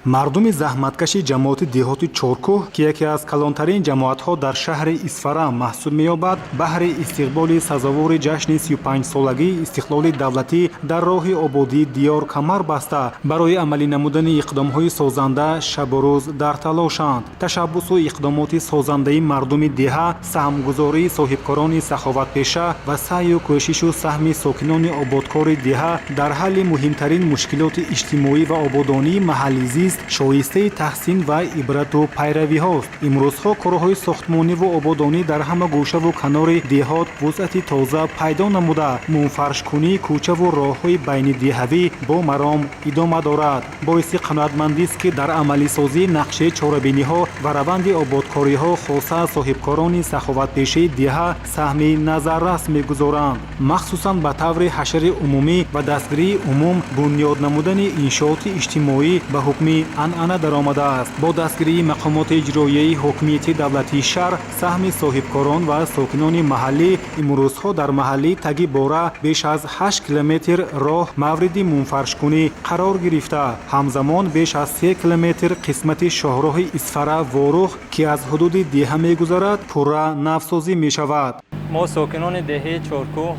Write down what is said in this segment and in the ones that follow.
мардуми заҳматкаши ҷамоати деҳоти чоркӯҳ ки яке аз калонтарин ҷамоатҳо дар шаҳри Исфара маҳсуб меёбад, баҳри истиқболи сазовори ҷашни 35-солагии истиқлоли давлатӣ дар роҳи ободии диёр камар баста, барои амалӣ намудани иқдомҳои созанда шабу рӯз дар талошанд. Ташаббусу иқдомоти созандаи мардуми деҳа, саҳмгузории соҳибкорони саховатпеша ва саъю кӯшишу саҳми сокинони ободкори деҳа дар ҳалли муҳимтарин мушкилоти иҷтимоӣ ва ободонии маҳаллӣ зист шоистаи таҳсин ва ибрату пайравиҳост. имрӯзҳо корҳои сохтмониву ободонӣ дар ҳама гӯшаву канори деҳот вусъати тоза пайдо намуда, мунфаршкунии кӯчаву роҳҳои байни деҳавӣ бо маром идома дорад. боиси қаноатмандист ки дар амалисозии нақшаи чорабиниҳо ва раванди ободкориҳо хоса соҳибкорони саховатпешаи деҳа саҳми назаррас мегузоранд, махсусан ба таври ҳашари умумӣ ва дастгирии умум бунёд намудани иншооти иҷтимоӣ ба ҳукми анъана даромадааст. бо дастгирии мақомоти иҷроияи ҳокимияти давлатии шаҳр, саҳми соҳибкорон ва сокинони маҳаллӣ имрӯзҳо дар маҳаллии таги бора беш аз 8 километр роҳ мавриди мунфаршкунӣ қарор гирифта, ҳамзамон беш аз 3 километр қисмати шоҳроҳи Исфара ворух ки аз ҳудуди деҳа мегузарад, пурра навсозӣ мешавад. мо сокинони деҳаи чоркӯҳ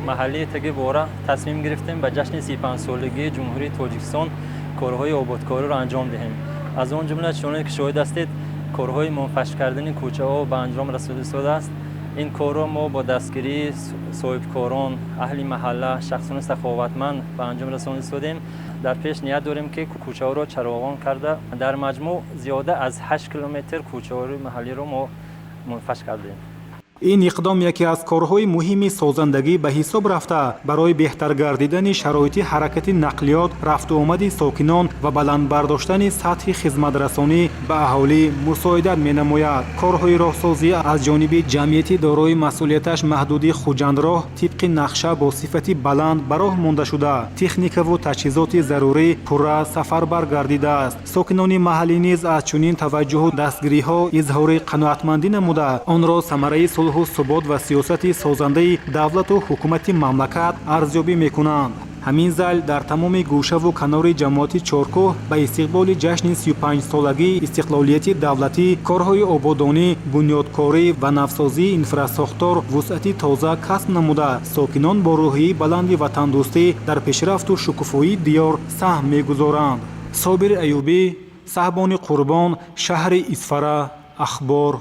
маҳаллии таги бора тасмим гирифтем ба ҷашни 35-солагии ҷумҳурии Тоҷикистон корҳои ободкориро анҷом диҳем. аз он ҷумла чуноне ки шоҳид ҳастед, корҳои мунфаш кардани кӯчаҳо ба анҷом расонида шудааст. ин корро мо бо дастгирии соҳибкорон, аҳли маҳалла, шахсони саховатманд ба анҷом расонида шудем. дар пеш ният дорем ки кӯчаҳоро чароғон карда дар маҷмӯъ зиёда аз 8 километр кӯчаҳои маҳаллиро мо мунфаш кардем. ин иқдом яке аз корҳои муҳими созандагӣ ба ҳисоб рафта, барои беҳтар гардидани шароити ҳаракати нақлиёт, рафту омади сокинон ва баландбардоштани сатҳи хизматрасонӣ ба аҳолӣ мусоидат менамояд. корҳои роҳсозӣ аз ҷониби ҷамъияти дорои масъулияташ маҳдуди хуҷандроҳ тибқи нақша бо сифати баланд ба роҳ монда шуда, техникаву таҷҳизоти зарурӣ пурра сафарбар гардидааст. сокинони маҳаллӣ низ аз чунин таваҷҷуҳу дастгириҳо изҳори қаноатмандӣ намуда, онро самараи субот ва сиёсати созандаи давлату ҳукумати мамлакат арзёбӣ мекунанд. ҳамин зайл дар тамоми гӯшаву канори ҷамоати чоркӯҳ ба истиқболи ҷашни 35-солагии истиқлолияти давлатӣ, корҳои ободонӣ, бунёдкорӣ ва навсозии инфрасохтор вусъати тоза касб намуда, сокинон бо рӯҳии баланди ватандӯстӣ дар пешрафту шукуфоии диёр саҳм мегузоранд. Собир Аюбӣ, Саҳбони Қурбон, шаҳри Исфара, Ахбор.